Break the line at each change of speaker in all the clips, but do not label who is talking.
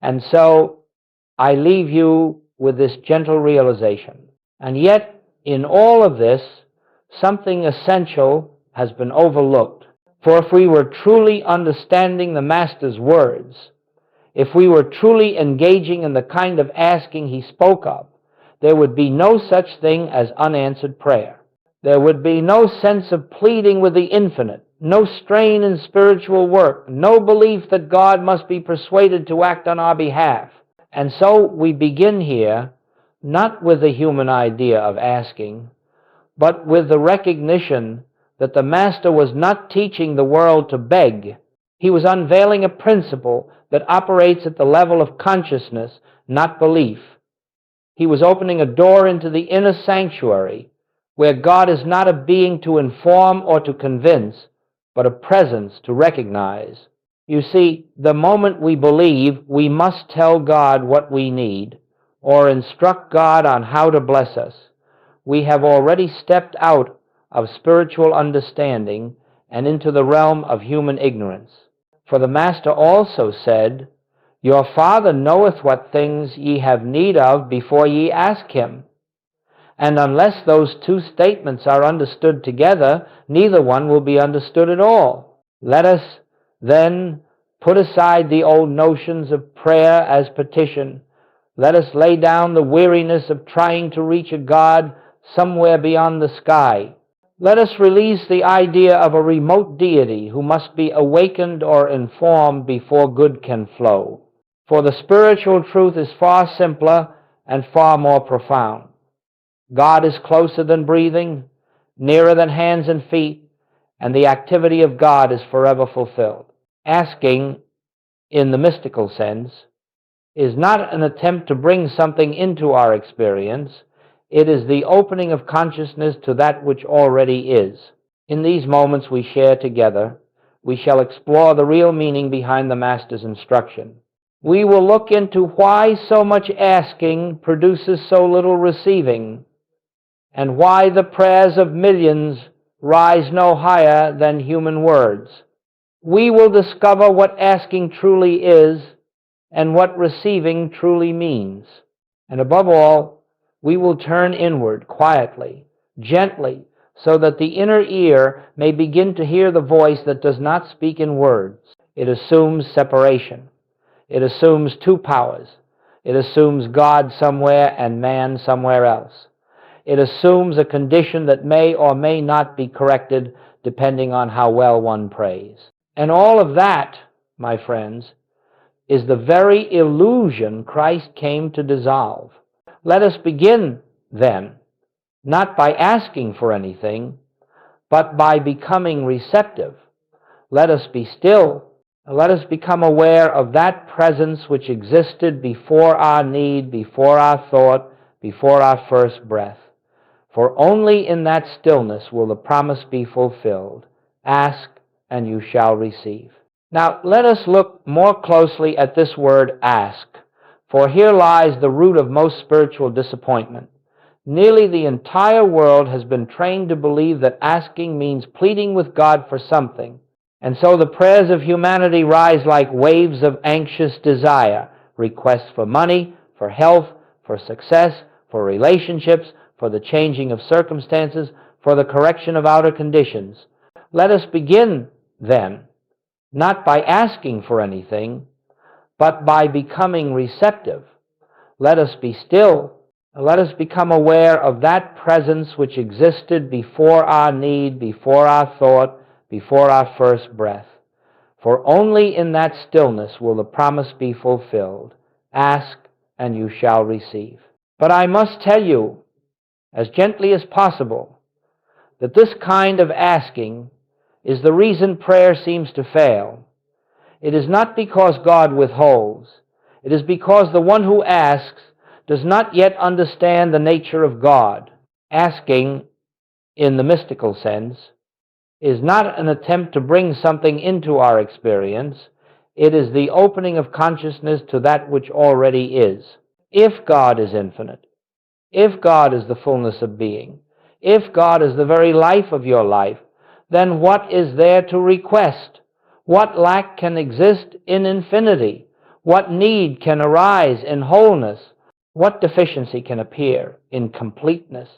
And so I leave you with this gentle realization. And yet, in all of this, something essential has been overlooked. For if we were truly understanding the Master's words, if we were truly engaging in the kind of asking he spoke of, there would be no such thing as unanswered prayer. There would be no sense of pleading with the infinite, no strain in spiritual work, no belief that God must be persuaded to act on our behalf. And so we begin here not with the human idea of asking, but with the recognition that the Master was not teaching the world to beg. He was unveiling a principle that operates at the level of consciousness, not belief. He was opening a door into the inner sanctuary, where God is not a being to inform or to convince, but a presence to recognize. You see, the moment we believe, we must tell God what we need, or instruct God on how to bless us. We have already stepped out of spiritual understanding and into the realm of human ignorance. For the Master also said, "Your Father knoweth what things ye have need of before ye ask him." And unless those two statements are understood together, neither one will be understood at all. Let us then put aside the old notions of prayer as petition. Let us lay down the weariness of trying to reach a God somewhere beyond the sky. Let us release the idea of a remote deity who must be awakened or informed before good can flow. For the spiritual truth is far simpler and far more profound. God is closer than breathing, nearer than hands and feet, and the activity of God is forever fulfilled. Asking, in the mystical sense, is not an attempt to bring something into our experience. It is the opening of consciousness to that which already is. In these moments we share together, we shall explore the real meaning behind the Master's instruction. We will look into why so much asking produces so little receiving, and why the prayers of millions rise no higher than human words. We will discover what asking truly is and what receiving truly means. And above all, we will turn inward quietly, gently, so that the inner ear may begin to hear the voice that does not speak in words. It assumes separation. It assumes two powers. It assumes God somewhere and man somewhere else. It assumes a condition that may or may not be corrected depending on how well one prays. And all of that, my friends, is the very illusion Christ came to dissolve. Let us begin, then, not by asking for anything, but by becoming receptive. Let us be still. Let us become aware of that presence which existed before our need, before our thought, before our first breath. For only in that stillness will the promise be fulfilled. Ask, and you shall receive. Now, let us look more closely at this word ask, for here lies the root of most spiritual disappointment. Nearly the entire world has been trained to believe that asking means pleading with God for something, and so the prayers of humanity rise like waves of anxious desire, requests for money, for health, for success, for relationships, for the changing of circumstances, for the correction of outer conditions. Let us begin, then, not by asking for anything, but by becoming receptive. Let us be still. Let us become aware of that presence which existed before our need, before our thought, before our first breath. For only in that stillness will the promise be fulfilled. Ask, and you shall receive. But I must tell you, as gently as possible, that this kind of asking is the reason prayer seems to fail. It is not because God withholds. It is because the one who asks does not yet understand the nature of God. Asking, in the mystical sense, is not an attempt to bring something into our experience. It is the opening of consciousness to that which already is. If God is infinite, if God is the fullness of being, if God is the very life of your life, then what is there to request? What lack can exist in infinity? What need can arise in wholeness? What deficiency can appear in completeness?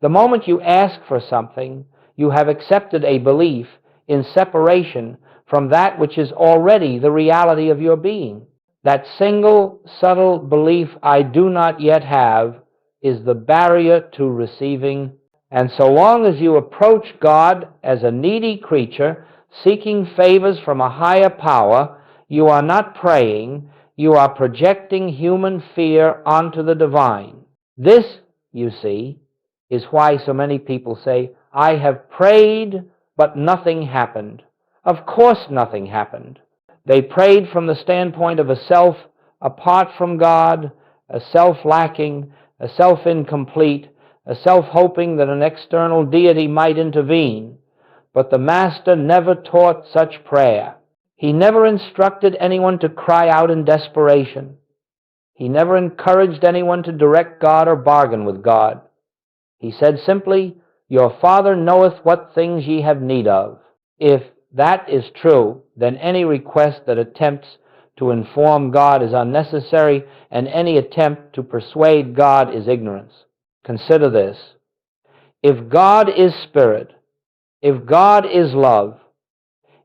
The moment you ask for something, you have accepted a belief in separation from that which is already the reality of your being. That single subtle belief, I do not yet have, is the barrier to receiving. And so long as you approach God as a needy creature, seeking favors from a higher power, you are not praying, you are projecting human fear onto the divine. This, you see, is why so many people say, I have prayed, but nothing happened. Of course nothing happened. They prayed from the standpoint of a self apart from God, a self lacking, a self incomplete, a self hoping that an external deity might intervene. But the Master never taught such prayer. He never instructed anyone to cry out in desperation. He never encouraged anyone to direct God or bargain with God. He said simply, Your Father knoweth what things ye have need of. If that is true, then any request that attempts to inform God is unnecessary, and any attempt to persuade God is ignorance. Consider this. If God is spirit, if God is love,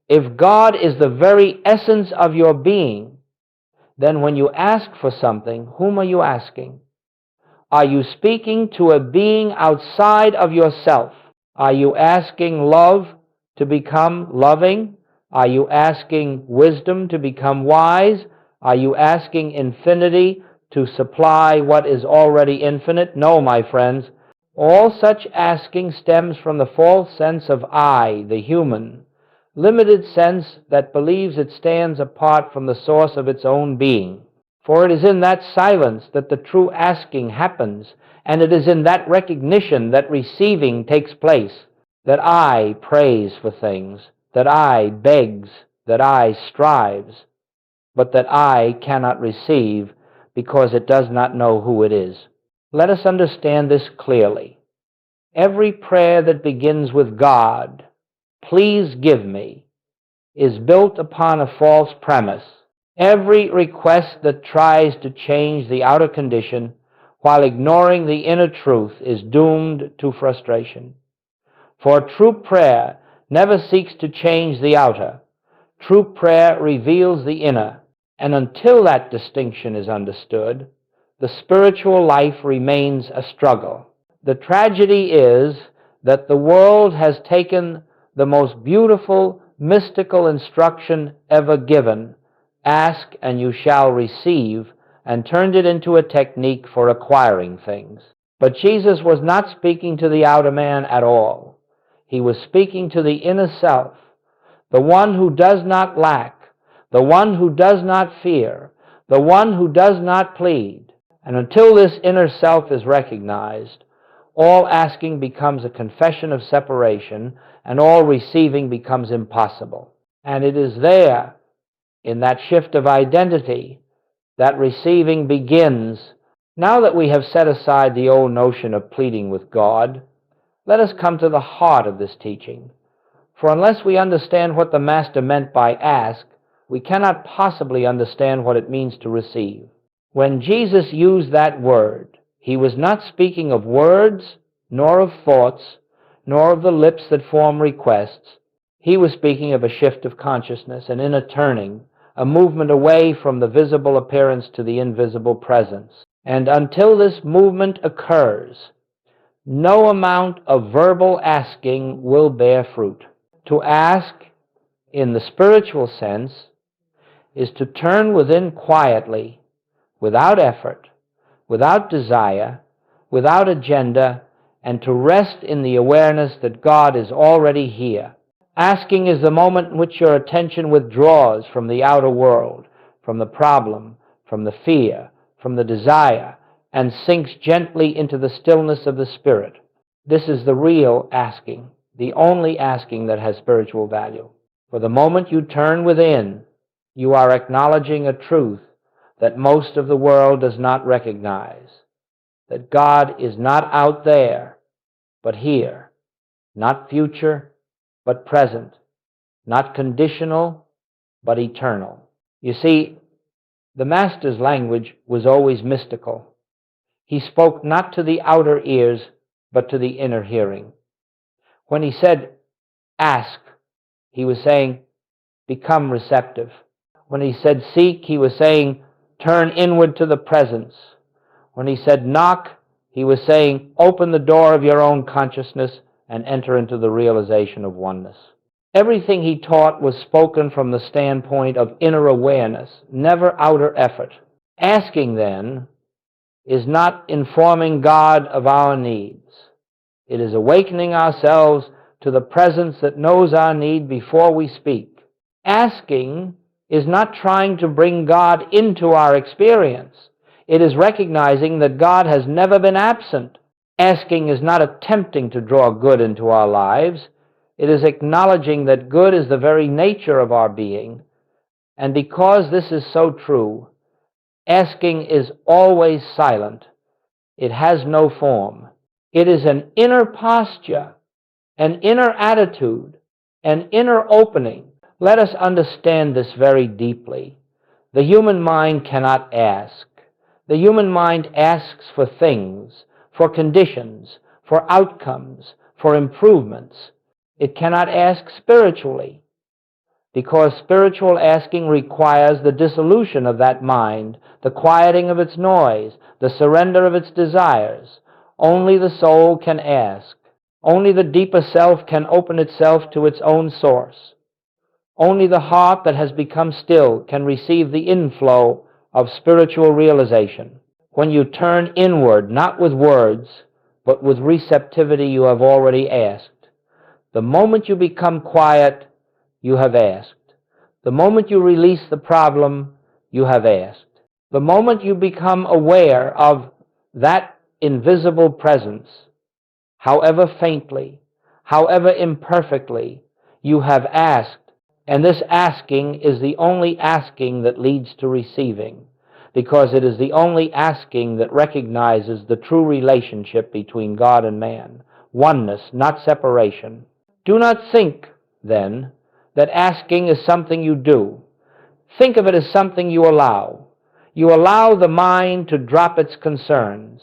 if God is the very essence of your being, then when you ask for something, whom are you asking? Are you speaking to a being outside of yourself? Are you asking love to become loving? Are you asking wisdom to become wise? Are you asking infinity to supply what is already infinite? No, my friends. All such asking stems from the false sense of I, the human, limited sense that believes it stands apart from the source of its own being. For it is in that silence that the true asking happens, and it is in that recognition that receiving takes place, that I prays for things, that I begs, that I strives, but that I cannot receive because it does not know who it is. Let us understand this clearly. Every prayer that begins with God, please give me, is built upon a false premise. Every request that tries to change the outer condition while ignoring the inner truth is doomed to frustration. For true prayer never seeks to change the outer. True prayer reveals the inner, and until that distinction is understood, the spiritual life remains a struggle. The tragedy is that the world has taken the most beautiful, mystical instruction ever given, ask and you shall receive, and turned it into a technique for acquiring things. But Jesus was not speaking to the outer man at all. He was speaking to the inner self, the one who does not lack, the one who does not fear, the one who does not plead. And until this inner self is recognized, all asking becomes a confession of separation, and all receiving becomes impossible. And it is there, in that shift of identity, that receiving begins. Now that we have set aside the old notion of pleading with God, let us come to the heart of this teaching. For unless we understand what the Master meant by ask, we cannot possibly understand what it means to receive. When Jesus used that word, he was not speaking of words, nor of thoughts, nor of the lips that form requests. He was speaking of a shift of consciousness, an inner turning, a movement away from the visible appearance to the invisible presence. And until this movement occurs, no amount of verbal asking will bear fruit. To ask, in the spiritual sense, is to turn within quietly, without effort, without desire, without agenda, and to rest in the awareness that God is already here. Asking is the moment in which your attention withdraws from the outer world, from the problem, from the fear, from the desire, and sinks gently into the stillness of the Spirit. This is the real asking, the only asking that has spiritual value. For the moment you turn within, you are acknowledging a truth that most of the world does not recognize, that God is not out there, but here, not future, but present, not conditional, but eternal. You see, The Master's language was always mystical. He spoke not to the outer ears, but to the inner hearing. When he said, ask, he was saying, become receptive. When he said, seek, he was saying, turn inward to the presence. When he said, knock, he was saying, open the door of your own consciousness and enter into the realization of oneness. Everything he taught was spoken from the standpoint of inner awareness, never outer effort. Asking, then, is not informing God of our needs. It is awakening ourselves to the presence that knows our need before we speak. Asking is not trying to bring God into our experience. It is recognizing that God has never been absent. Asking is not attempting to draw good into our lives. It is acknowledging that good is the very nature of our being. And because this is so true, asking is always silent. It has no form. It is an inner posture, an inner attitude, an inner opening. Let us understand this very deeply. The human mind cannot ask. The human mind asks for things, for conditions, for outcomes, for improvements. It cannot ask spiritually, because spiritual asking requires the dissolution of that mind, the quieting of its noise, the surrender of its desires. Only the soul can ask. Only the deeper self can open itself to its own source. Only the heart that has become still can receive the inflow of spiritual realization. When you turn inward, not with words, but with receptivity, you have already asked. The moment you become quiet, you have asked. The moment you release the problem, you have asked. The moment you become aware of that invisible presence, however faintly, however imperfectly, you have asked. And this asking is the only asking that leads to receiving, because it is the only asking that recognizes the true relationship between God and man. Oneness, not separation. Do not think, then, that asking is something you do. Think of it as something you allow. You allow the mind to drop its concerns.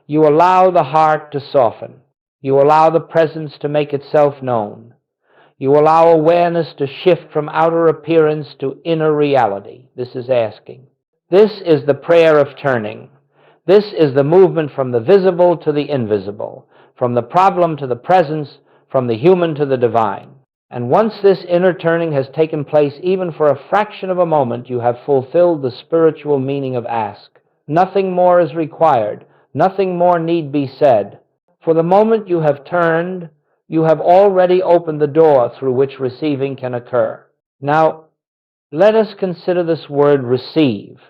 You allow the heart to soften. You allow the presence to make itself known. You allow awareness to shift from outer appearance to inner reality. This is asking. This is the prayer of turning. This is the movement from the visible to the invisible, from the problem to the presence, from the human to the divine. And once this inner turning has taken place, even for a fraction of a moment, you have fulfilled the spiritual meaning of ask. Nothing more is required. Nothing more need be said. For the moment you have turned, you have already opened the door through which receiving can occur. Now, let us consider this word receive,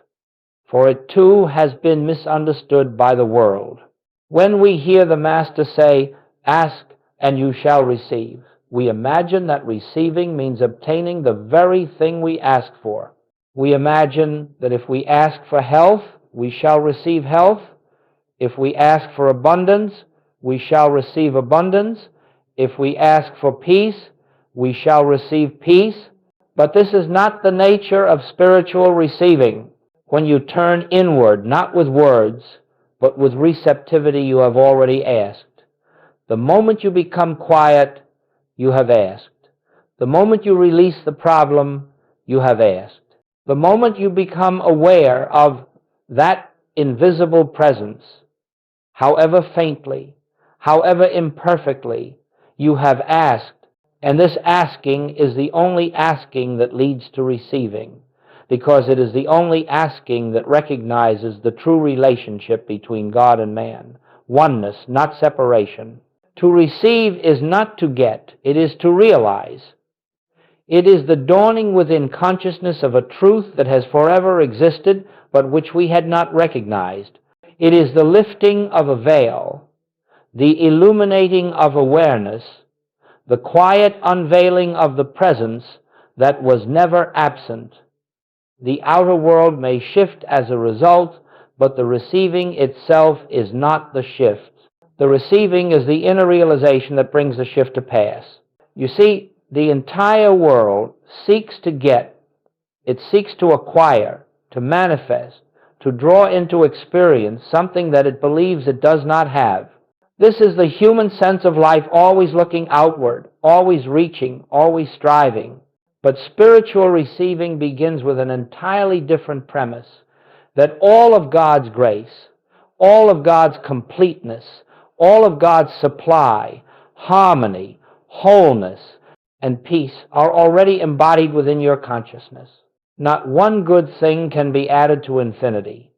for it too has been misunderstood by the world. When we hear the Master say, ask and you shall receive, we imagine that receiving means obtaining the very thing we ask for. We imagine that if we ask for health, we shall receive health. If we ask for abundance, we shall receive abundance. If we ask for peace, we shall receive peace. But this is not the nature of spiritual receiving. When you turn inward, not with words, but with receptivity, you have already asked. The moment you become quiet, you have asked. The moment you release the problem, you have asked. The moment you become aware of that invisible presence, however faintly, however imperfectly, you have asked. And this asking is the only asking that leads to receiving, because it is the only asking that recognizes the true relationship between God and man. Oneness, not separation. To receive is not to get, it is to realize. It is the dawning within consciousness of a truth that has forever existed, but which we had not recognized. It is the lifting of a veil, the illuminating of awareness, the quiet unveiling of the presence that was never absent. The outer world may shift as a result, but the receiving itself is not the shift. The receiving is the inner realization that brings the shift to pass. You see, the entire world seeks to get, it seeks to acquire, to manifest, to draw into experience something that it believes it does not have. This is the human sense of life, always looking outward, always reaching, always striving. But spiritual receiving begins with an entirely different premise, that all of God's grace, all of God's completeness, all of God's supply, harmony, wholeness, and peace are already embodied within your consciousness. Not one good thing can be added to infinity,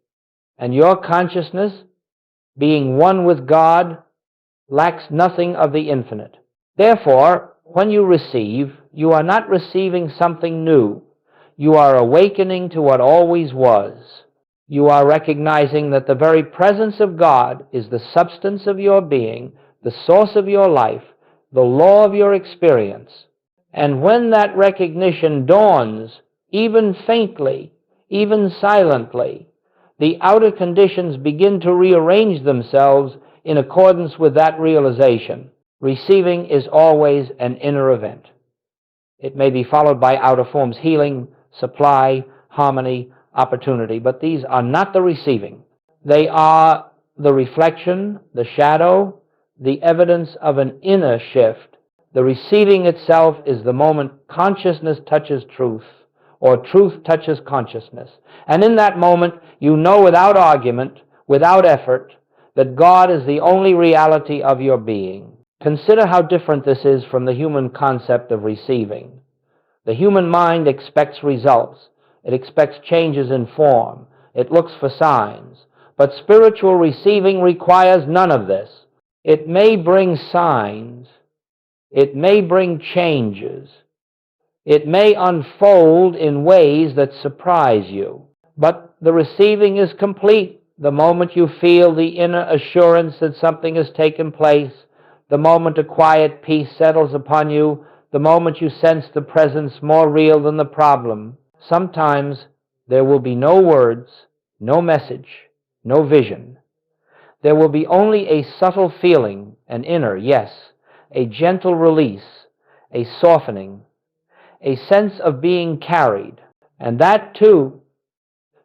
and your consciousness, being one with God, lacks nothing of the infinite. Therefore, when you receive, you are not receiving something new. You are awakening to what always was. You are recognizing that the very presence of God is the substance of your being, the source of your life, the law of your experience. And when that recognition dawns, even faintly, even silently, the outer conditions begin to rearrange themselves in accordance with that realization. Receiving is always an inner event. It may be followed by outer forms: healing, supply, harmony, opportunity, but these are not the receiving. They are the reflection, the shadow, the evidence of an inner shift. The receiving itself is the moment consciousness touches truth, or truth touches consciousness. And in that moment, you know without argument, without effort, that God is the only reality of your being. Consider how different this is from the human concept of receiving. The human mind expects results. It expects changes in form. It looks for signs. But spiritual receiving requires none of this. It may bring signs. It may bring changes. It may unfold in ways that surprise you. But the receiving is complete the moment you feel the inner assurance that something has taken place, the moment a quiet peace settles upon you, the moment you sense the presence more real than the problem. Sometimes there will be no words, no message, no vision. There will be only a subtle feeling, an inner, yes, a gentle release, a softening, a sense of being carried. And that, too,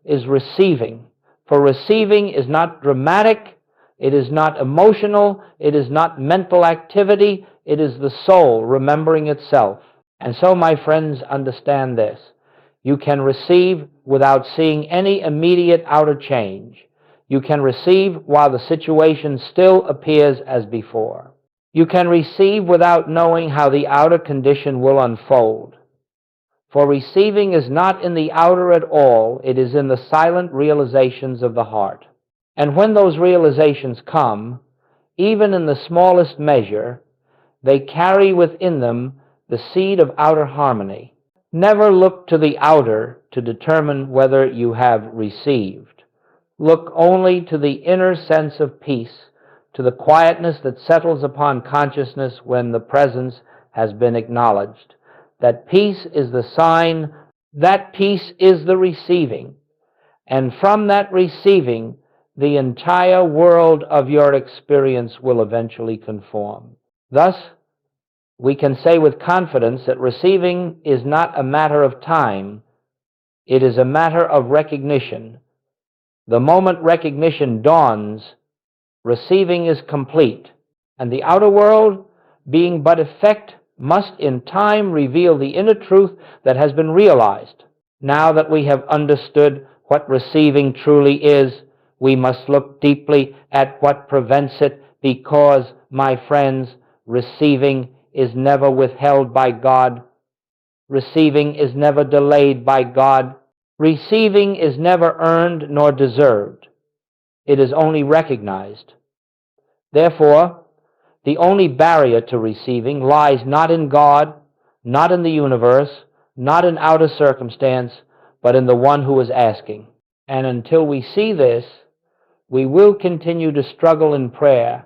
is receiving. For receiving is not dramatic, it is not emotional, it is not mental activity, it is the soul remembering itself. And so, my friends, understand this. You can receive without seeing any immediate outer change. You can receive while the situation still appears as before. You can receive without knowing how the outer condition will unfold. For receiving is not in the outer at all, it is in the silent realizations of the heart. And when those realizations come, even in the smallest measure, they carry within them the seed of outer harmony. Never look to the outer to determine whether you have received. Look only to the inner sense of peace, to the quietness that settles upon consciousness when the presence has been acknowledged. That peace is the sign, that peace is the receiving. And from that receiving, the entire world of your experience will eventually conform. Thus, we can say with confidence that receiving is not a matter of time, it is a matter of recognition. The moment recognition dawns, receiving is complete, and the outer world, being but effect, must in time reveal the inner truth that has been realized. Now that we have understood what receiving truly is, we must look deeply at what prevents it, because, my friends, receiving is never withheld by God. Receiving is never delayed by God. Receiving is never earned nor deserved. It is only recognized. Therefore, the only barrier to receiving lies not in God, not in the universe, not in outer circumstance, but in the one who is asking. And until we see this, we will continue to struggle in prayer,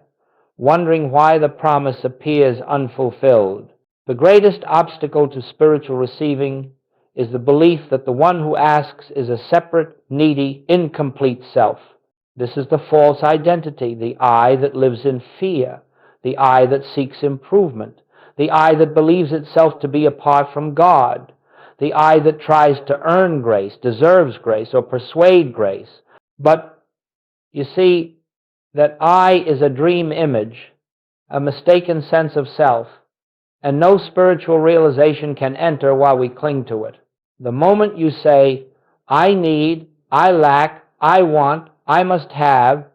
wondering why the promise appears unfulfilled. The greatest obstacle to spiritual receiving is the belief that the one who asks is a separate, needy, incomplete self. This is the false identity, the I that lives in fear, the I that seeks improvement, the I that believes itself to be apart from God, the I that tries to earn grace, deserves grace, or persuade grace. But you see that I is a dream image, a mistaken sense of self, and no spiritual realization can enter while we cling to it. The moment you say, I need, I lack, I want, I must have,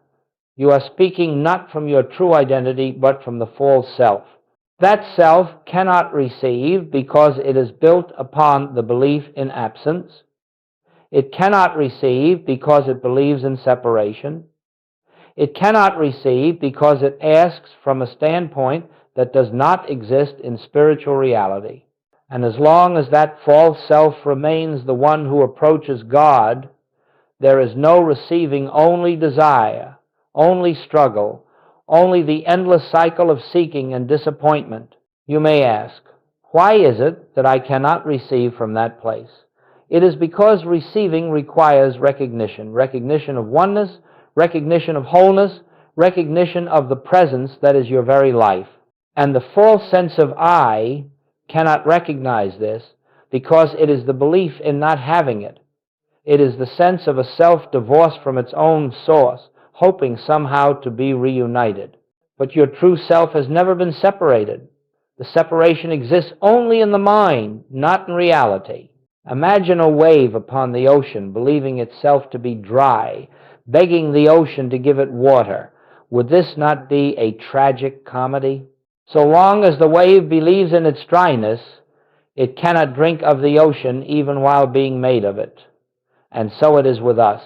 you are speaking not from your true identity, but from the false self. That self cannot receive because it is built upon the belief in absence. It cannot receive because it believes in separation. It cannot receive because it asks from a standpoint that does not exist in spiritual reality. And as long as that false self remains the one who approaches God, there is no receiving, only desire, only struggle, only the endless cycle of seeking and disappointment. You may ask, why is it that I cannot receive from that place? It is because receiving requires recognition, recognition of oneness, recognition of wholeness, recognition of the presence that is your very life. And the false sense of I cannot recognize this because it is the belief in not having it. It is the sense of a self divorced from its own source, hoping somehow to be reunited. But your true self has never been separated. The separation exists only in the mind, not in reality. Imagine a wave upon the ocean, believing itself to be dry, begging the ocean to give it water. Would this not be a tragic comedy? So long as the wave believes in its dryness, it cannot drink of the ocean even while being made of it. And so it is with us.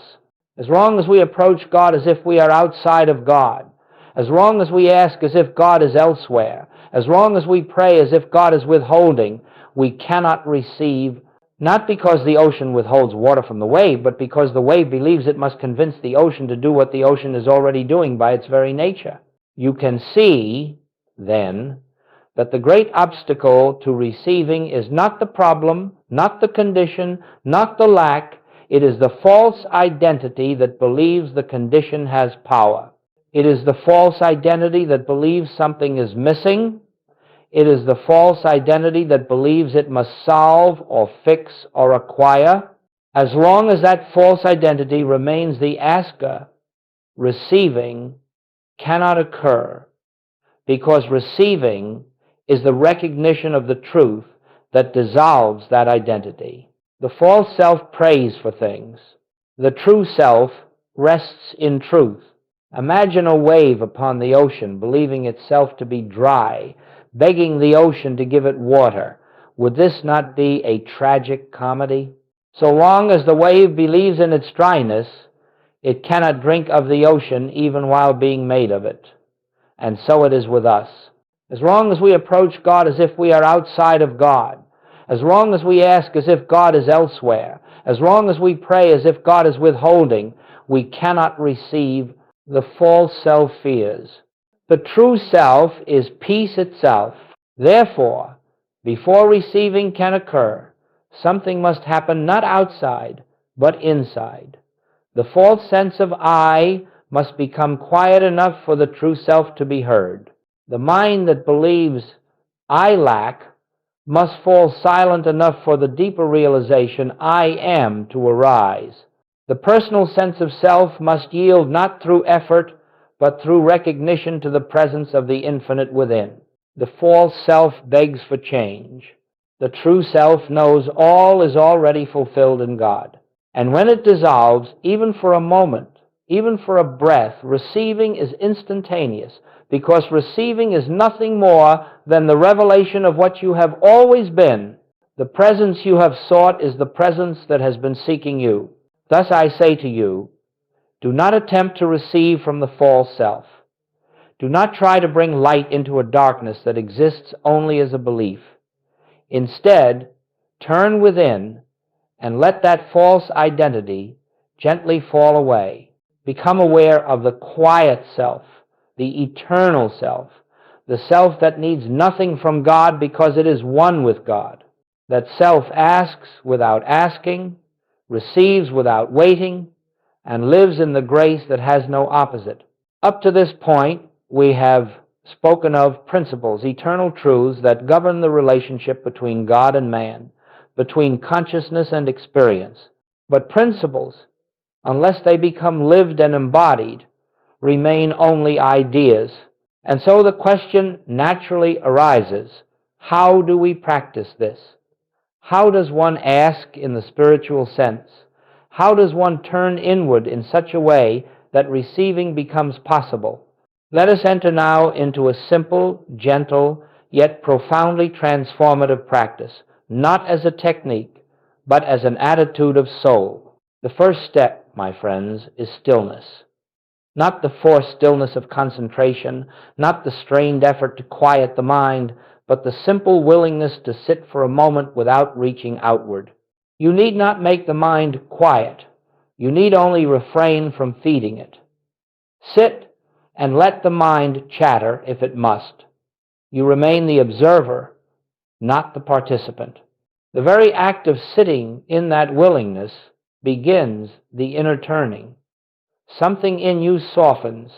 As long as we approach God as if we are outside of God, as long as we ask as if God is elsewhere, as long as we pray as if God is withholding, we cannot receive, not because the ocean withholds water from the wave, but because the wave believes it must convince the ocean to do what the ocean is already doing by its very nature. You can see, then, that the great obstacle to receiving is not the problem, not the condition, not the lack. It is the false identity that believes the condition has power. It is the false identity that believes something is missing. It is the false identity that believes it must solve or fix or acquire. As long as that false identity remains the asker, receiving cannot occur, because receiving is the recognition of the truth that dissolves that identity. The false self prays for things. The true self rests in truth. Imagine a wave upon the ocean, believing itself to be dry, begging the ocean to give it water. Would this not be a tragic comedy? So long as the wave believes in its dryness, it cannot drink of the ocean even while being made of it. And so it is with us. As long as we approach God as if we are outside of God, as long as we ask as if God is elsewhere, as long as we pray as if God is withholding, we cannot receive. The false self fears. The true self is peace itself. Therefore, before receiving can occur, something must happen not outside, but inside. The false sense of I must become quiet enough for the true self to be heard. The mind that believes I lack must fall silent enough for the deeper realization I am to arise. The personal sense of self must yield not through effort, but through recognition to the presence of the infinite within. The false self begs for change. The true self knows all is already fulfilled in God. And when it dissolves, even for a moment, even for a breath, receiving is instantaneous, because receiving is nothing more than the revelation of what you have always been. The presence you have sought is the presence that has been seeking you. Thus I say to you, do not attempt to receive from the false self. Do not try to bring light into a darkness that exists only as a belief. Instead, turn within and let that false identity gently fall away. Become aware of the quiet self, the eternal self, the self that needs nothing from God because it is one with God. That self asks without asking, receives without waiting, and lives in the grace that has no opposite. Up to this point, we have spoken of principles, eternal truths that govern the relationship between God and man. between consciousness and experience. But principles, unless they become lived and embodied, remain only ideas. And so the question naturally arises, how do we practice this? How does one ask in the spiritual sense? How does one turn inward in such a way that receiving becomes possible? Let us enter now into a simple, gentle, yet profoundly transformative practice, not as a technique, but as an attitude of soul. The first step, my friends, is stillness. Not the forced stillness of concentration, not the strained effort to quiet the mind, but the simple willingness to sit for a moment without reaching outward. You need not make the mind quiet. You need only refrain from feeding it. Sit and let the mind chatter if it must. You remain the observer, not the participant. The very act of sitting in that willingness begins the inner turning. Something in you softens.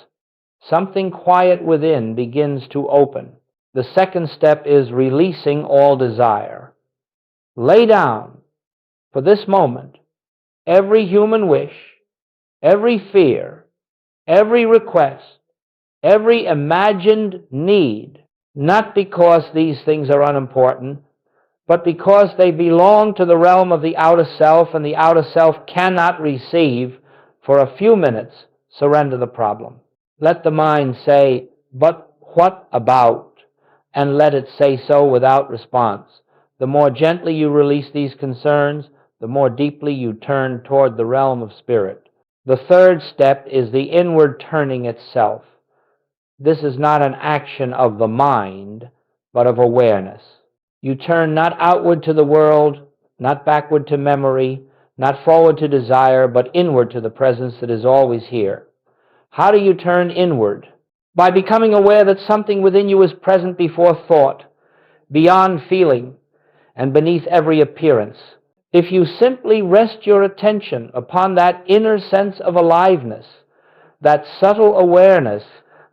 Something quiet within begins to open. The second step is releasing all desire. Lay down, for this moment, every human wish, every fear, every request, every imagined need, not because these things are unimportant, but because they belong to the realm of the outer self, and the outer self cannot receive. For a few minutes, surrender the problem. Let the mind say, but what about? And let it say so without response. The more gently you release these concerns, the more deeply you turn toward the realm of spirit. The third step is the inward turning itself. This is not an action of the mind, but of awareness. You turn not outward to the world, not backward to memory, not forward to desire, but inward to the presence that is always here. How do you turn inward? By becoming aware that something within you is present before thought, beyond feeling, and beneath every appearance. If you simply rest your attention upon that inner sense of aliveness, that subtle awareness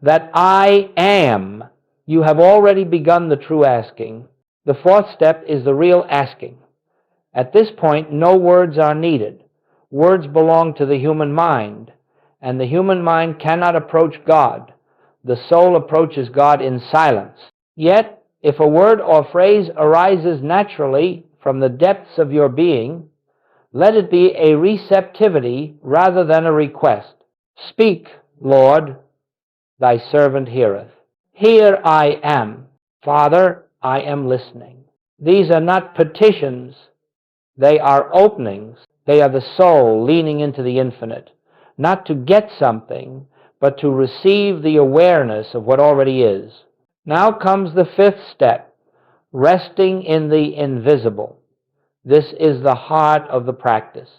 that I am, you have already begun the true asking. The fourth step is the real asking. At this point, no words are needed. Words belong to the human mind, and the human mind cannot approach God. The soul approaches God in silence. Yet, if a word or phrase arises naturally from the depths of your being, let it be a receptivity rather than a request. Speak, Lord, thy servant heareth. Here I am. Father, I am listening. These are not petitions. They are openings. They are the soul leaning into the infinite, not to get something, but to receive the awareness of what already is. Now comes the fifth step, resting in the invisible. This is the heart of the practice.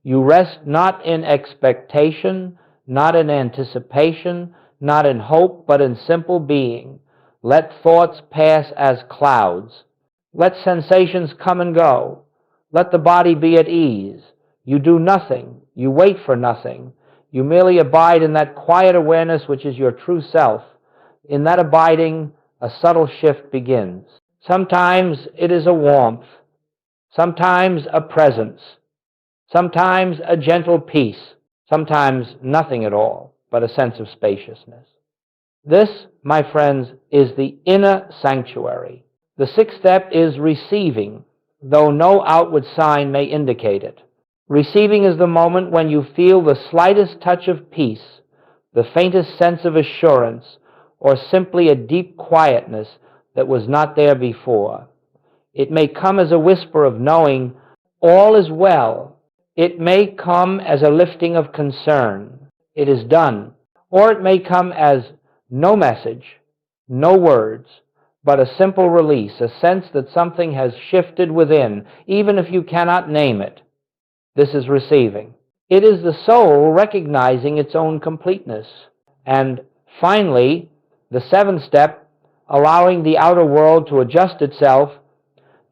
You rest not in expectation, not in anticipation, not in hope, but in simple being. Let thoughts pass as clouds. Let sensations come and go. Let the body be at ease. You do nothing. You wait for nothing. You merely abide in that quiet awareness which is your true self. In that abiding, a subtle shift begins. Sometimes it is a warmth, sometimes a presence, sometimes a gentle peace, sometimes nothing at all, but a sense of spaciousness. This, my friends, is the inner sanctuary. The sixth step is receiving, though no outward sign may indicate it. Receiving is the moment when you feel the slightest touch of peace, the faintest sense of assurance, or simply a deep quietness that was not there before. It may come as a whisper of knowing all is well. It may come as a lifting of concern. It is done. Or it may come as no message, no words, but a simple release, a sense that something has shifted within, even if you cannot name it. This is receiving. It is the soul recognizing its own completeness. And finally, the seventh step, allowing the outer world to adjust itself.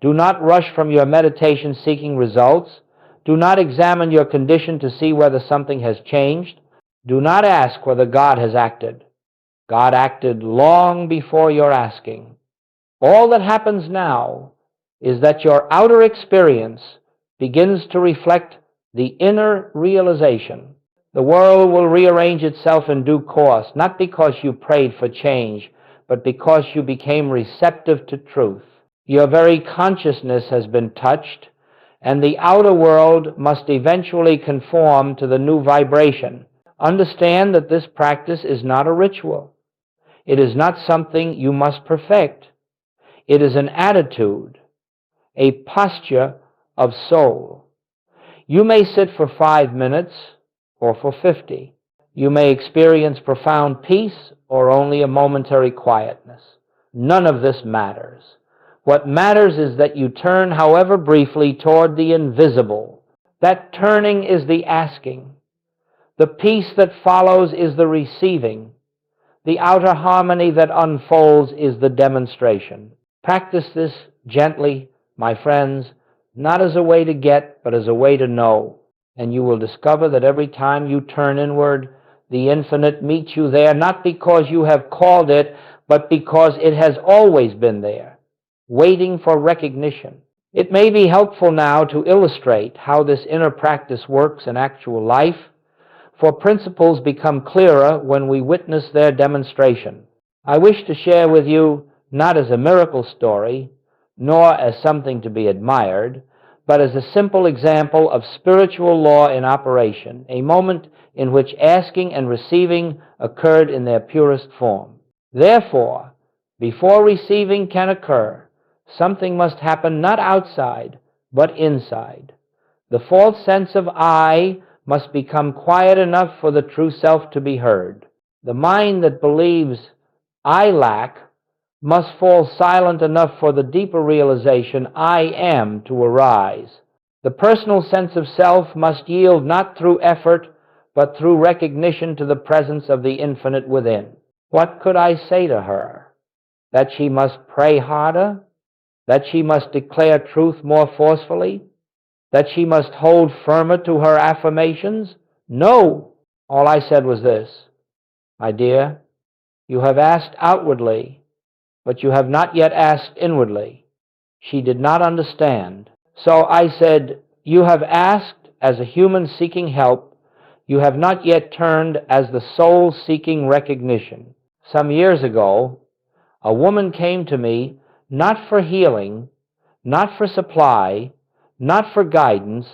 Do not rush from your meditation seeking results. Do not examine your condition to see whether something has changed. Do not ask whether God has acted. God acted long before your asking. All that happens now is that your outer experience begins to reflect the inner realization. The world will rearrange itself in due course, not because you prayed for change, but because you became receptive to truth. Your very consciousness has been touched, and the outer world must eventually conform to the new vibration. Understand that this practice is not a ritual. It is not something you must perfect. It is an attitude, a posture of soul. You may sit for 5 minutes or for 50. You may experience profound peace or only a momentary quietness. None of this matters. What matters is that you turn, however briefly, toward the invisible. That turning is the asking. The peace that follows is the receiving. The outer harmony that unfolds is the demonstration. Practice this gently, my friends, not as a way to get, but as a way to know. And you will discover that every time you turn inward, the infinite meets you there, not because you have called it, but because it has always been there, waiting for recognition. It may be helpful now to illustrate how this inner practice works in actual life, for principles become clearer when we witness their demonstration. I wish to share with you, not as a miracle story, nor as something to be admired, but as a simple example of spiritual law in operation, a moment in which asking and receiving occurred in their purest form. Therefore, before receiving can occur, something must happen not outside, but inside. The false sense of I must become quiet enough for the true self to be heard. The mind that believes I lack must fall silent enough for the deeper realization I am to arise. The personal sense of self must yield not through effort, but through recognition to the presence of the infinite within. What could I say to her? That she must pray harder? That she must declare truth more forcefully? That she must hold firmer to her affirmations? No. All I said was this: my dear, you have asked outwardly, but you have not yet asked inwardly. She did not understand. So I said, you have asked as a human seeking help. You have not yet turned as the soul seeking recognition. Some years ago, a woman came to me not for healing, not for supply, not for guidance,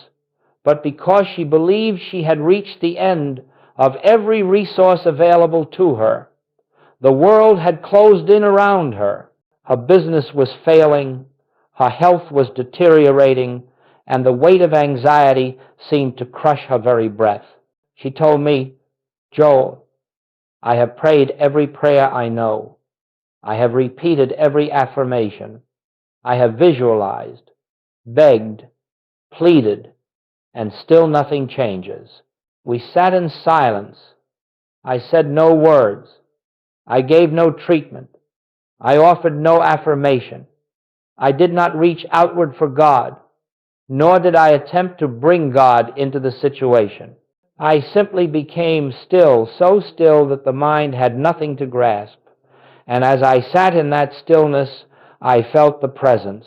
but because she believed she had reached the end of every resource available to her. The world had closed in around her. Her business was failing, her health was deteriorating, and the weight of anxiety seemed to crush her very breath. She told me, Joel, I have prayed every prayer I know. I have repeated every affirmation. I have visualized, begged, pleaded, and still nothing changes. We sat in silence. I said no words. I gave no treatment. I offered no affirmation. I did not reach outward for God, nor did I attempt to bring God into the situation. I simply became still, so still that the mind had nothing to grasp. And as I sat in that stillness, I felt the presence.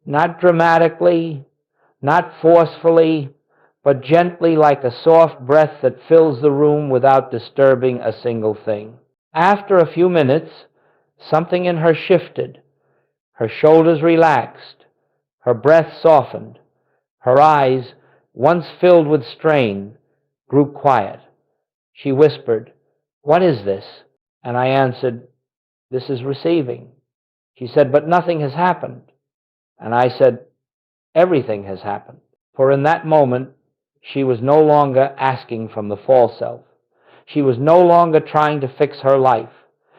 Not dramatically, not forcefully, but gently, like a soft breath that fills the room without disturbing a single thing. After a few minutes, something in her shifted. Her shoulders relaxed. Her breath softened. Her eyes, once filled with strain, grew quiet. She whispered, "What is this?" And I answered, "This is receiving." She said, "But nothing has happened." And I said, "Everything has happened." For in that moment, she was no longer asking from the false self. She was no longer trying to fix her life.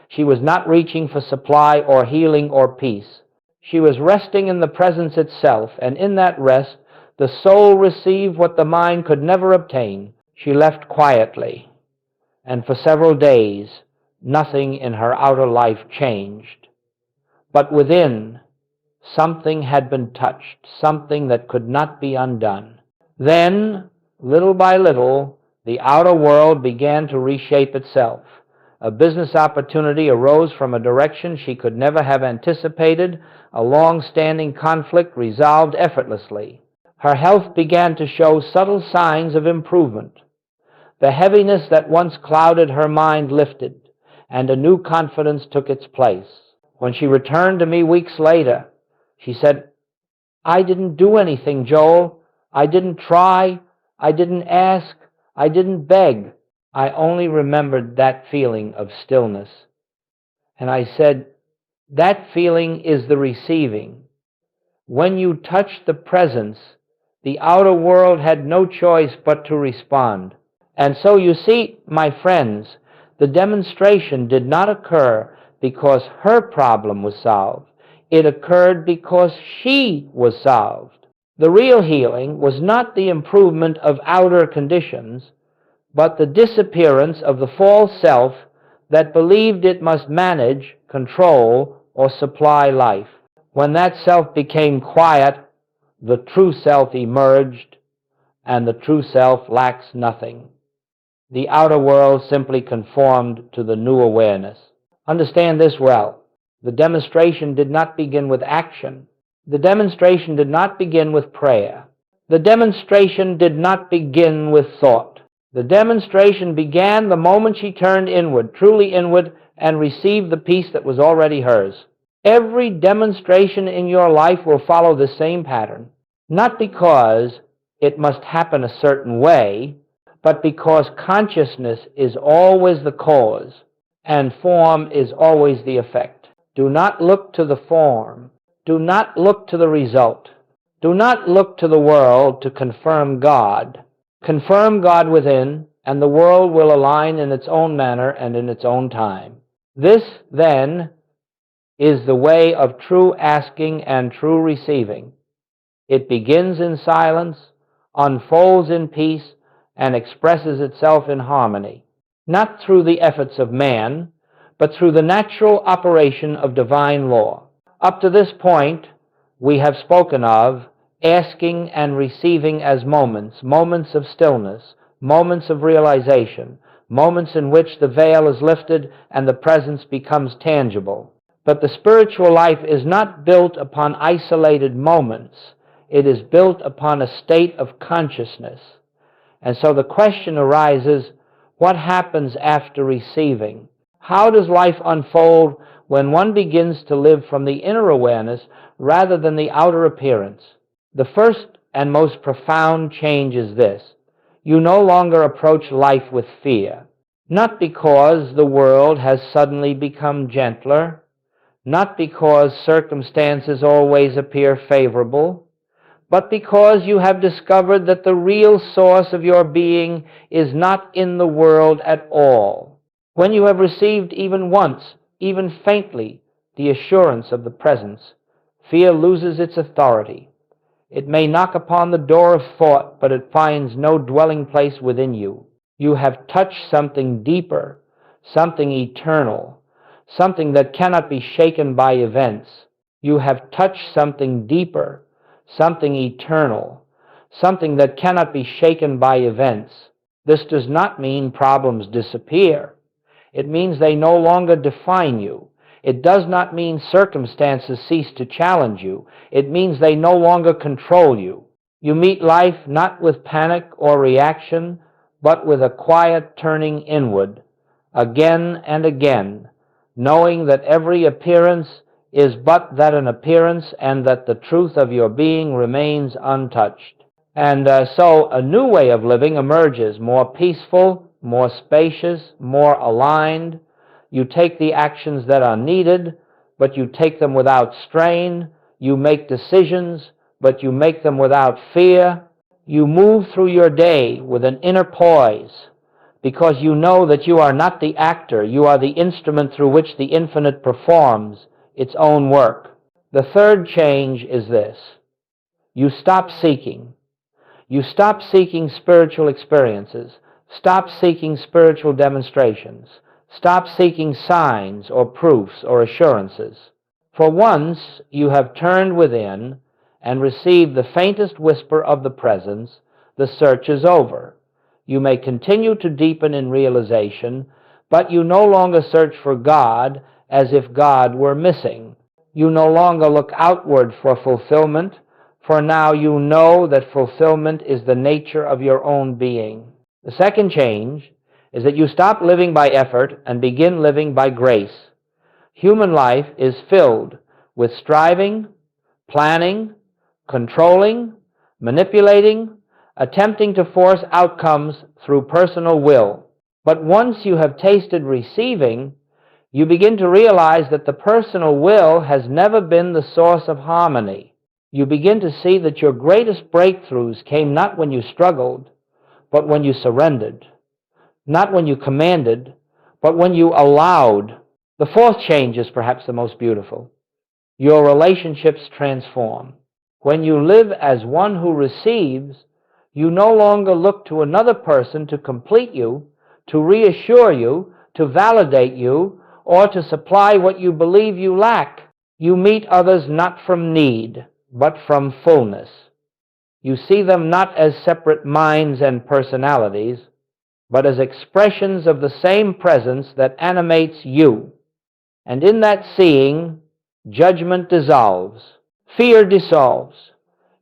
She was not reaching for supply or healing or peace. She was resting in the presence itself, and in that rest, the soul received what the mind could never obtain. She left quietly, and for several days, nothing in her outer life changed. But within, something had been touched, something that could not be undone. Then, little by little, the outer world began to reshape itself. A business opportunity arose from a direction she could never have anticipated. A long-standing conflict resolved effortlessly. Her health began to show subtle signs of improvement. The heaviness that once clouded her mind lifted, and a new confidence took its place. When she returned to me weeks later, she said, "I didn't do anything, Joel. I didn't try. I didn't ask. I didn't beg. I only remembered that feeling of stillness." And I said, that feeling is the receiving. When you touched the presence, the outer world had no choice but to respond. And so you see, my friends, the demonstration did not occur because her problem was solved. It occurred because she was solved. The real healing was not the improvement of outer conditions, but the disappearance of the false self that believed it must manage, control, or supply life. When that self became quiet, the true self emerged, and the true self lacks nothing. The outer world simply conformed to the new awareness. Understand this well. The demonstration did not begin with action. The demonstration did not begin with prayer. The demonstration did not begin with thought. The demonstration began the moment she turned inward, truly inward, and received the peace that was already hers. Every demonstration in your life will follow the same pattern, not because it must happen a certain way, but because consciousness is always the cause and form is always the effect. Do not look to the form. Do not look to the result. Do not look to the world to confirm God. Confirm God within, and the world will align in its own manner and in its own time. This, then, is the way of true asking and true receiving. It begins in silence, unfolds in peace, and expresses itself in harmony, not through the efforts of man, but through the natural operation of divine law. Up to this point, we have spoken of asking and receiving as moments, moments of stillness, moments of realization, moments in which the veil is lifted and the presence becomes tangible. But the spiritual life is not built upon isolated moments. It is built upon a state of consciousness. And so the question arises, what happens after receiving? How does life unfold when one begins to live from the inner awareness rather than the outer appearance? The first and most profound change is this. You no longer approach life with fear, not because the world has suddenly become gentler, not because circumstances always appear favorable, but because you have discovered that the real source of your being is not in the world at all. When you have received even once, even faintly, the assurance of the presence, fear loses its authority. It may knock upon the door of thought, but it finds no dwelling place within you. You have touched something deeper, something eternal, something that cannot be shaken by events. You have touched something deeper, something eternal, something that cannot be shaken by events. This does not mean problems disappear. It means they no longer define you. It does not mean circumstances cease to challenge you. It means they no longer control you. You meet life not with panic or reaction, but with a quiet turning inward, again and again, knowing that every appearance is but that an appearance and that the truth of your being remains untouched. And so a new way of living emerges, more peaceful, more spacious, more aligned. You take the actions that are needed, but you take them without strain. You make decisions, but you make them without fear. You move through your day with an inner poise, because you know that you are not the actor, you are the instrument through which the infinite performs its own work. The third change is this. You stop seeking. You stop seeking spiritual experiences. Stop seeking spiritual demonstrations. Stop seeking signs or proofs or assurances. For once you have turned within and received the faintest whisper of the presence, the search is over. You may continue to deepen in realization, But you no longer search for God as if God were missing. You no longer look outward for fulfillment, for now you know that fulfillment is the nature of your own being. The second change is that you stop living by effort and begin living by grace. Human life is filled with striving, planning, controlling, manipulating, attempting to force outcomes through personal will. But once you have tasted receiving, you begin to realize that the personal will has never been the source of harmony. You begin to see that your greatest breakthroughs came not when you struggled, but when you surrendered. Not when you commanded, but when you allowed. The fourth change is perhaps the most beautiful. Your relationships transform. When you live as one who receives, you no longer look to another person to complete you, to reassure you, to validate you, or to supply what you believe you lack. You meet others not from need, but from fullness. You see them not as separate minds and personalities, but as expressions of the same presence that animates you. And in that seeing, judgment dissolves, fear dissolves,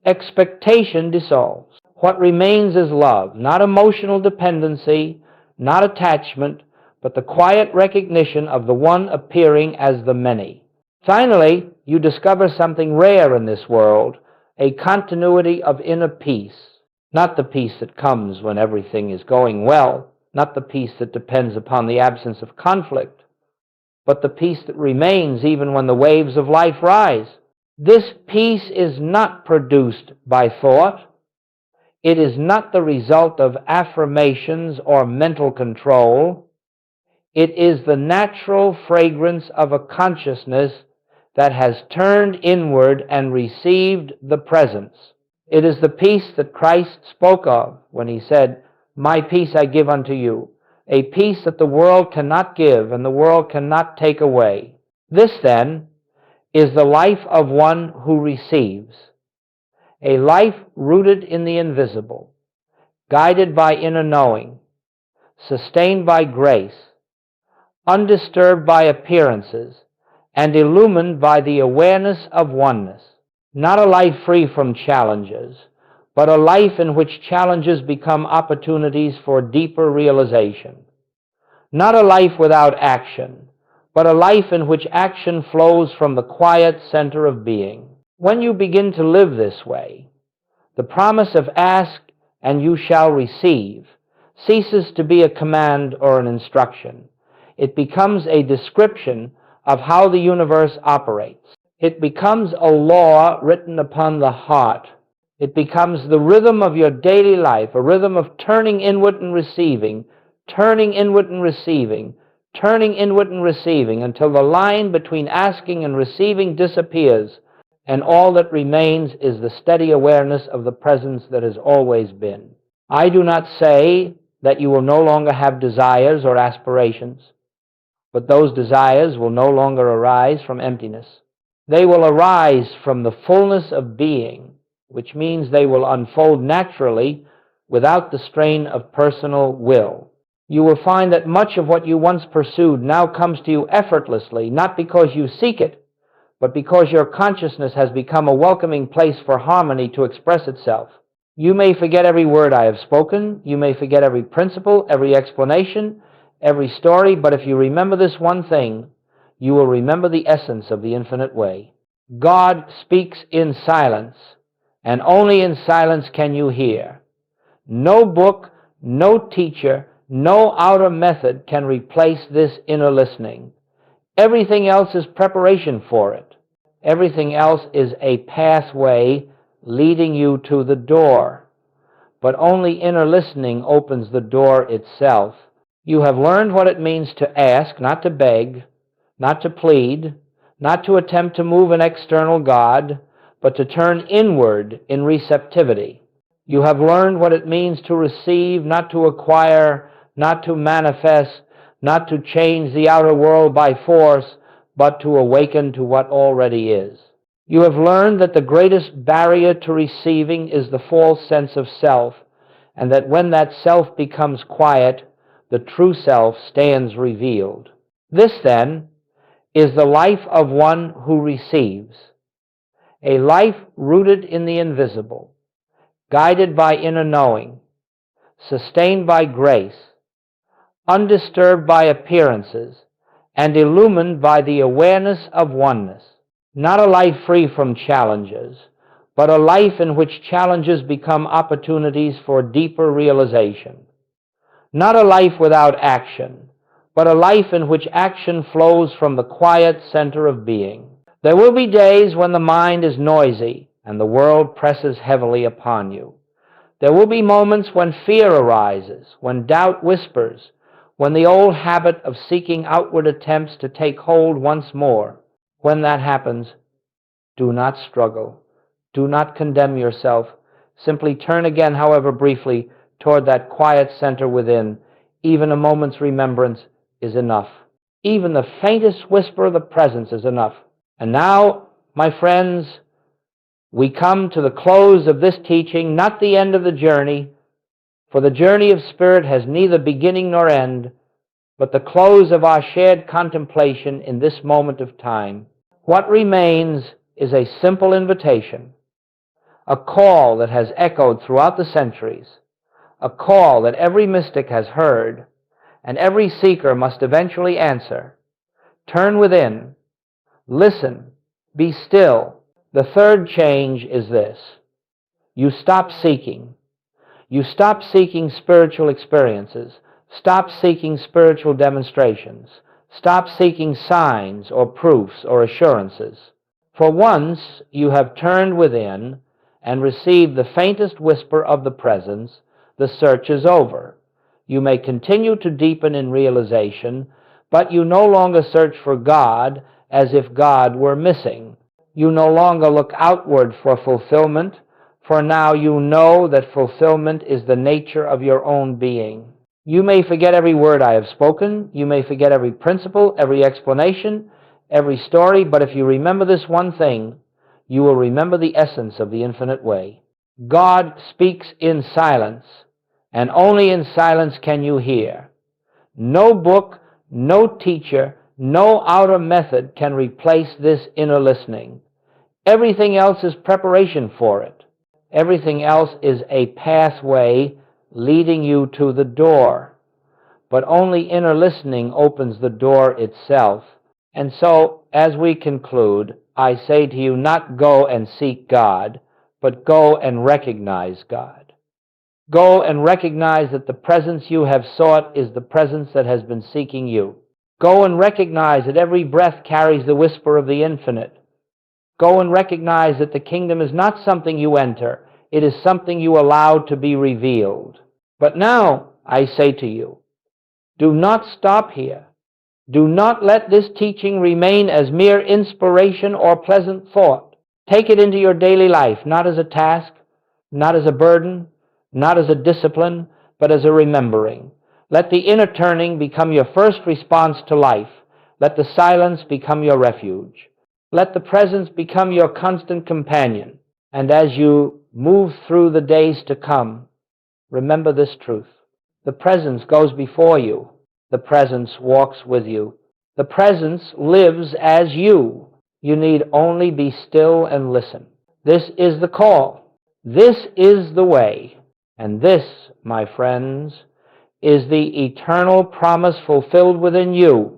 expectation dissolves. What remains is love, not emotional dependency, not attachment, but the quiet recognition of the one appearing as the many. Finally, you discover something rare in this world, a continuity of inner peace. Not the peace that comes when everything is going well, not the peace that depends upon the absence of conflict, but the peace that remains even when the waves of life rise. This peace is not produced by thought. It is not the result of affirmations or mental control. It is the natural fragrance of a consciousness that has turned inward and received the presence. It is the peace that Christ spoke of when he said, "My peace I give unto you," a peace that the world cannot give and the world cannot take away. This, then, is the life of one who receives, a life rooted in the invisible, guided by inner knowing, sustained by grace, undisturbed by appearances, and illumined by the awareness of oneness. Not a life free from challenges, but a life in which challenges become opportunities for deeper realization. Not a life without action, but a life in which action flows from the quiet center of being. When you begin to live this way, the promise of ask and you shall receive ceases to be a command or an instruction. It becomes a description of how the universe operates. It becomes a law written upon the heart. It becomes the rhythm of your daily life, a rhythm of turning inward and receiving, turning inward and receiving, turning inward and receiving, until the line between asking and receiving disappears, and all that remains is the steady awareness of the presence that has always been. I do not say that you will no longer have desires or aspirations, but those desires will no longer arise from emptiness. They will arise from the fullness of being, which means they will unfold naturally without the strain of personal will. You will find that much of what you once pursued now comes to you effortlessly, not because you seek it, but because your consciousness has become a welcoming place for harmony to express itself. You may forget every word I have spoken, you may forget every principle, every explanation, every story, but if you remember this one thing, you will remember the essence of the infinite way. God speaks in silence, and only in silence can you hear. No book, no teacher, no outer method can replace this inner listening. Everything else is preparation for it. Everything else is a pathway leading you to the door. But only inner listening opens the door itself. You have learned what it means to ask, not to beg, not to plead, not to attempt to move an external God, but to turn inward in receptivity. You have learned what it means to receive, not to acquire, not to manifest, not to change the outer world by force, but to awaken to what already is. You have learned that the greatest barrier to receiving is the false sense of self, and that when that self becomes quiet, the true self stands revealed. This, then, is the life of one who receives, a life rooted in the invisible, guided by inner knowing, sustained by grace, undisturbed by appearances, and illumined by the awareness of oneness. Not a life free from challenges, but a life in which challenges become opportunities for deeper realization. Not a life without action, but a life in which action flows from the quiet center of being. There will be days when the mind is noisy and the world presses heavily upon you. There will be moments when fear arises, when doubt whispers, when the old habit of seeking outward attempts to take hold once more. When that happens, do not struggle. Do not condemn yourself. Simply turn again, however briefly, toward that quiet center within. Even a moment's remembrance is enough. Even the faintest whisper of the presence is enough. And now, my friends, we come to the close of this teaching, not the end of the journey, for the journey of spirit has neither beginning nor end, but the close of our shared contemplation in this moment of time. What remains is a simple invitation, a call that has echoed throughout the centuries, a call that every mystic has heard, and every seeker must eventually answer. Turn within, listen, be still. The third change is this: you stop seeking. You stop seeking spiritual experiences. Stop seeking spiritual demonstrations. Stop seeking signs or proofs or assurances. For once you have turned within and received the faintest whisper of the presence, the search is over. You may continue to deepen in realization, but you no longer search for God as if God were missing. You no longer look outward for fulfillment, for now you know that fulfillment is the nature of your own being. You may forget every word I have spoken, you may forget every principle, every explanation, every story, but if you remember this one thing, you will remember the essence of the infinite way. God speaks in silence, and only in silence can you hear. No book, no teacher, no outer method can replace this inner listening. Everything else is preparation for it. Everything else is a pathway leading you to the door. But only inner listening opens the door itself. And so, as we conclude, I say to you, not go and seek God, but go and recognize God. Go and recognize that the presence you have sought is the presence that has been seeking you. Go and recognize that every breath carries the whisper of the infinite. Go and recognize that the kingdom is not something you enter, it is something you allow to be revealed. But now, I say to you, do not stop here. Do not let this teaching remain as mere inspiration or pleasant thought. Take it into your daily life, not as a task, not as a burden, not as a discipline, but as a remembering. Let the inner turning become your first response to life. Let the silence become your refuge. Let the presence become your constant companion. And as you move through the days to come, remember this truth. The presence goes before you. The presence walks with you. The presence lives as you. You need only be still and listen. This is the call. This is the way. And this, my friends, is the eternal promise fulfilled within you.